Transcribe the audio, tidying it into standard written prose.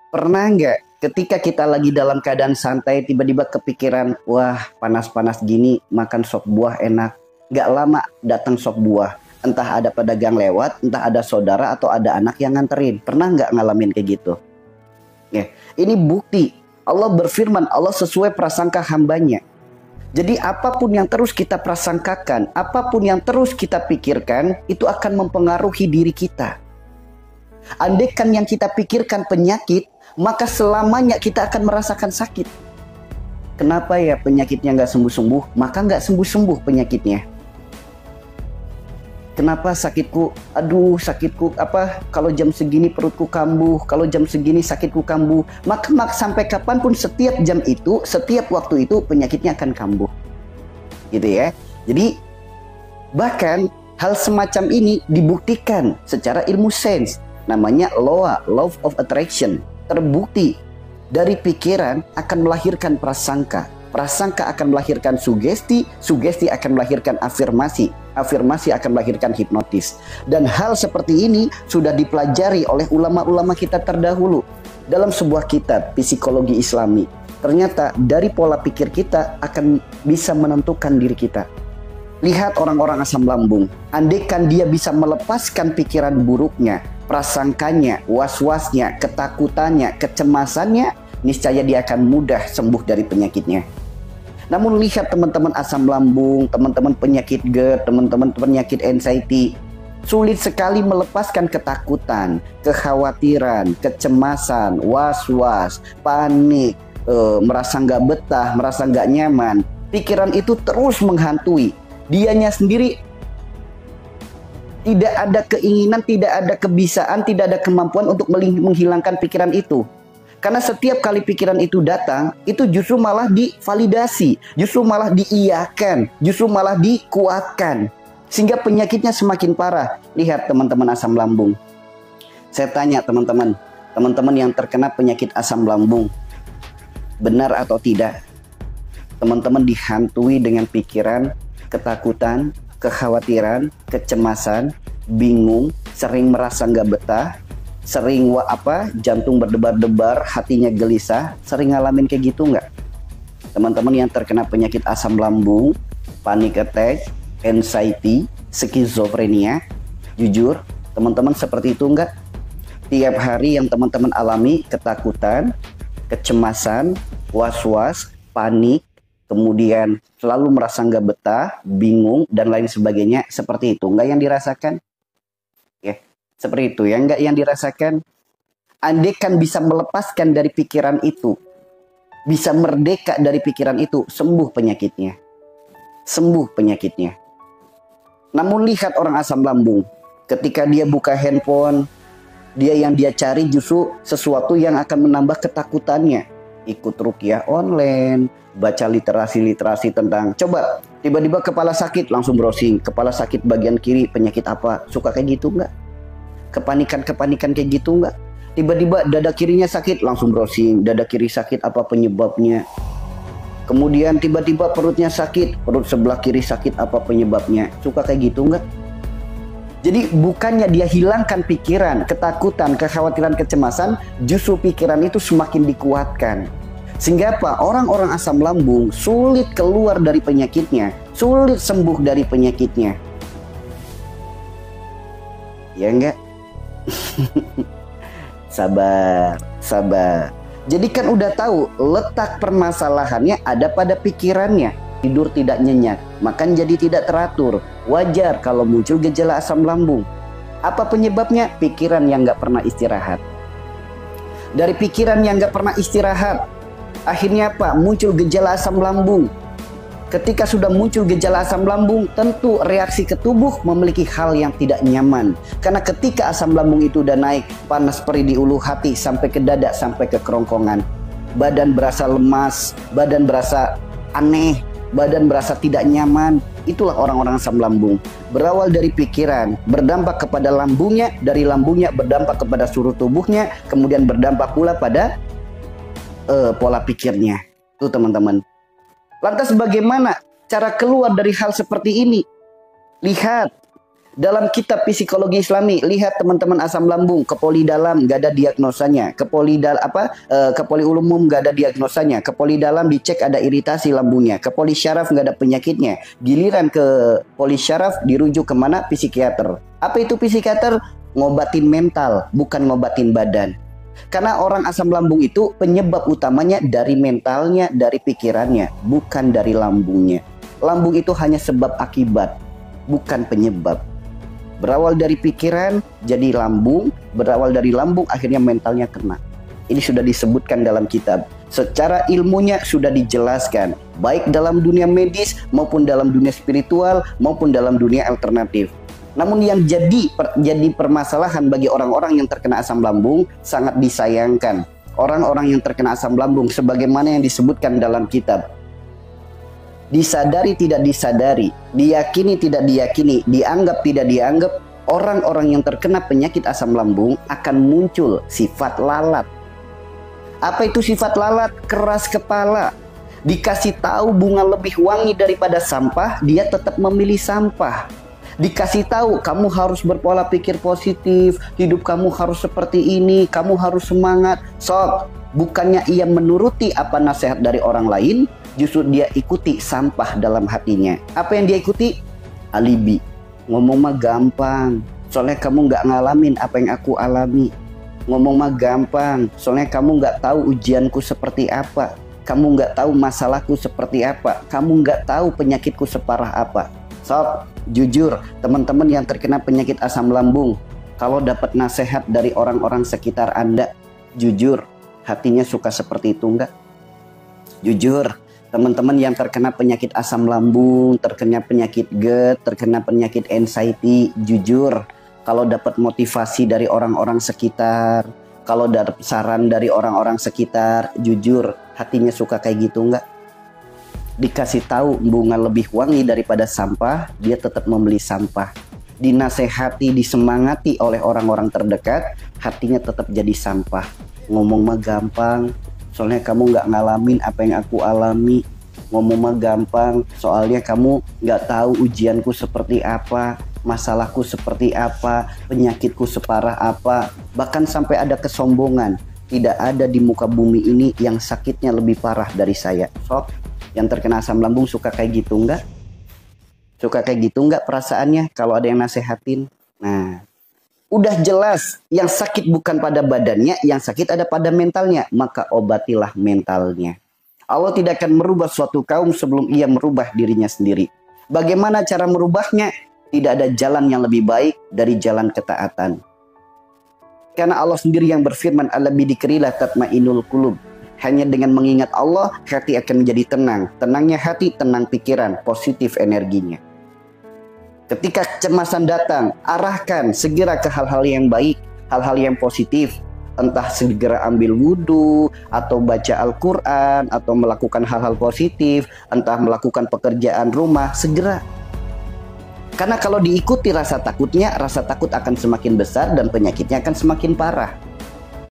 Pernah nggak ketika kita lagi dalam keadaan santai tiba-tiba kepikiran, wah panas-panas gini makan sop buah enak. Nggak lama datang sop buah. Entah ada pedagang lewat, entah ada saudara atau ada anak yang nganterin. Pernah nggak ngalamin kayak gitu? Ya, ini bukti Allah berfirman, Allah sesuai prasangka hambanya. Jadi apapun yang terus kita prasangkakan, apapun yang terus kita pikirkan, itu akan mempengaruhi diri kita. Andaikan yang kita pikirkan penyakit, maka selamanya kita akan merasakan sakit. Kenapa ya penyakitnya nggak sembuh-sembuh? Maka nggak sembuh-sembuh penyakitnya. Kenapa sakitku, aduh sakitku apa, kalau jam segini perutku kambuh, kalau jam segini sakitku kambuh. Maka sampai kapanpun setiap jam itu, setiap waktu itu penyakitnya akan kambuh. Gitu ya. Jadi bahkan hal semacam ini dibuktikan secara ilmu sains. Namanya law of attraction. Terbukti dari pikiran akan melahirkan prasangka. Prasangka akan melahirkan sugesti, sugesti akan melahirkan afirmasi, afirmasi akan melahirkan hipnotis. Dan hal seperti ini sudah dipelajari oleh ulama-ulama kita terdahulu dalam sebuah kitab psikologi Islami. Ternyata dari pola pikir kita akan bisa menentukan diri kita. Lihat orang-orang asam lambung, andaikan dia bisa melepaskan pikiran buruknya, prasangkanya, was-wasnya, ketakutannya, kecemasannya, niscaya dia akan mudah sembuh dari penyakitnya. Namun lihat teman-teman asam lambung, teman-teman penyakit GERD, teman-teman penyakit anxiety, sulit sekali melepaskan ketakutan, kekhawatiran, kecemasan, was-was, panik, merasa nggak betah, merasa nggak nyaman. Pikiran itu terus menghantui. Dianya sendiri tidak ada keinginan, tidak ada kebisaan, tidak ada kemampuan untuk menghilangkan pikiran itu. Karena setiap kali pikiran itu datang, itu justru malah divalidasi, justru malah diiyakan, justru malah dikuatkan. Sehingga penyakitnya semakin parah. Lihat teman-teman asam lambung. Saya tanya teman-teman, teman-teman yang terkena penyakit asam lambung, benar atau tidak? Teman-teman dihantui dengan pikiran, ketakutan, kekhawatiran, kecemasan, bingung, sering merasa nggak betah, sering jantung berdebar-debar, hatinya gelisah, sering ngalamin kayak gitu nggak? Teman-teman yang terkena penyakit asam lambung, panic attack, anxiety, skizofrenia, jujur, teman-teman seperti itu nggak? Tiap hari yang teman-teman alami ketakutan, kecemasan, was-was, panik, kemudian selalu merasa nggak betah, bingung, dan lain sebagainya, seperti itu nggak yang dirasakan? Ya, seperti itu ya, nggak yang dirasakan? Andaikan bisa melepaskan dari pikiran itu, bisa merdeka dari pikiran itu, sembuh penyakitnya. Sembuh penyakitnya. Namun lihat orang asam lambung, ketika dia buka handphone, yang dia cari justru sesuatu yang akan menambah ketakutannya. Ikut ruqyah online, baca literasi-literasi tentang, coba tiba-tiba kepala sakit langsung browsing, kepala sakit bagian kiri penyakit apa, suka kayak gitu nggak? Kepanikan kayak gitu nggak? Tiba-tiba dada kirinya sakit langsung browsing, dada kiri sakit apa penyebabnya? Kemudian tiba-tiba perutnya sakit, perut sebelah kiri sakit apa penyebabnya? Suka kayak gitu nggak? Jadi bukannya dia hilangkan pikiran, ketakutan, kekhawatiran, kecemasan, justru pikiran itu semakin dikuatkan. Sehingga apa? Orang-orang asam lambung sulit keluar dari penyakitnya, sulit sembuh dari penyakitnya. Ya enggak? Sabar, sabar. Jadi kan udah tahu letak permasalahannya ada pada pikirannya. Tidur tidak nyenyak, makan jadi tidak teratur. Wajar kalau muncul gejala asam lambung. Apa penyebabnya? Pikiran yang nggak pernah istirahat. Dari pikiran yang nggak pernah istirahat, akhirnya apa? Muncul gejala asam lambung. Ketika sudah muncul gejala asam lambung, tentu reaksi ke tubuh memiliki hal yang tidak nyaman. Karena ketika asam lambung itu udah naik, panas perih di ulu hati sampai ke dada, sampai ke kerongkongan. Badan berasa lemas, badan berasa aneh, badan berasa tidak nyaman. Itulah orang-orang asam lambung. Berawal dari pikiran, berdampak kepada lambungnya, dari lambungnya berdampak kepada seluruh tubuhnya, kemudian berdampak pula pada pola pikirnya. Itu teman-teman. Lantas bagaimana cara keluar dari hal seperti ini? Lihat, Dalam kitab psikologi Islami, lihat teman-teman, asam lambung, kepoli dalam nggak ada diagnosanya, kepoli umum nggak ada diagnosanya, kepoli dalam dicek ada iritasi lambungnya, kepoli syaraf nggak ada penyakitnya. Giliran ke poli syaraf dirujuk kemana? Psikiater. Apa itu psikiater? Ngobatin mental, bukan ngobatin badan. Karena orang asam lambung itu penyebab utamanya dari mentalnya, dari pikirannya, bukan dari lambungnya. Lambung itu hanya sebab akibat, bukan penyebab. Berawal dari pikiran, jadi lambung. Berawal dari lambung, akhirnya mentalnya kena. Ini sudah disebutkan dalam kitab. Secara ilmunya sudah dijelaskan. Baik dalam dunia medis, maupun dalam dunia spiritual, maupun dalam dunia alternatif. Namun yang jadi permasalahan bagi orang-orang yang terkena asam lambung, sangat disayangkan. Orang-orang yang terkena asam lambung, sebagaimana yang disebutkan dalam kitab. Disadari tidak disadari, diyakini tidak diyakini, dianggap tidak dianggap, orang-orang yang terkena penyakit asam lambung akan muncul sifat lalat. Apa itu sifat lalat? Keras kepala. Dikasih tahu bunga lebih wangi daripada sampah, dia tetap memilih sampah. Dikasih tahu kamu harus berpola pikir positif, hidup kamu harus seperti ini, kamu harus semangat. Sok, bukannya ia menuruti apa nasihat dari orang lain, justru dia ikuti sampah dalam hatinya. Apa yang dia ikuti? Alibi. Ngomong mah gampang, soalnya kamu nggak ngalamin apa yang aku alami. Ngomong mah gampang, soalnya kamu nggak tahu ujianku seperti apa. Kamu nggak tahu masalahku seperti apa. Kamu nggak tahu penyakitku separah apa. Sob, jujur, teman-teman yang terkena penyakit asam lambung, kalau dapat nasihat dari orang-orang sekitar Anda, jujur, hatinya suka seperti itu enggak? Jujur, teman-teman yang terkena penyakit asam lambung, terkena penyakit GERD, terkena penyakit anxiety, jujur, kalau dapat motivasi dari orang-orang sekitar, kalau dapat saran dari orang-orang sekitar, jujur, hatinya suka kayak gitu enggak? Dikasih tahu bunga lebih wangi daripada sampah, dia tetap membeli sampah. Dinasehati, disemangati oleh orang-orang terdekat, hatinya tetap jadi sampah. Ngomong mah gampang, soalnya kamu nggak ngalamin apa yang aku alami. Ngomong mah gampang, soalnya kamu nggak tahu ujianku seperti apa, masalahku seperti apa, penyakitku separah apa. Bahkan sampai ada kesombongan. Tidak ada di muka bumi ini yang sakitnya lebih parah dari saya. Sok, yang terkena asam lambung suka kayak gitu enggak? Suka kayak gitu enggak perasaannya kalau ada yang nasehatin? Nah, udah jelas yang sakit bukan pada badannya, yang sakit ada pada mentalnya. Maka obatilah mentalnya. Allah tidak akan merubah suatu kaum sebelum ia merubah dirinya sendiri. Bagaimana cara merubahnya? Tidak ada jalan yang lebih baik dari jalan ketaatan. Karena Allah sendiri yang berfirman, "Ala bidzikrillah tatmainul qulub." Hanya dengan mengingat Allah, hati akan menjadi tenang. Tenangnya hati, tenang pikiran, positif energinya. Ketika kecemasan datang, arahkan segera ke hal-hal yang baik, hal-hal yang positif. Entah segera ambil wudhu, atau baca Al-Quran, atau melakukan hal-hal positif, entah melakukan pekerjaan rumah, segera. Karena kalau diikuti rasa takutnya, rasa takut akan semakin besar dan penyakitnya akan semakin parah.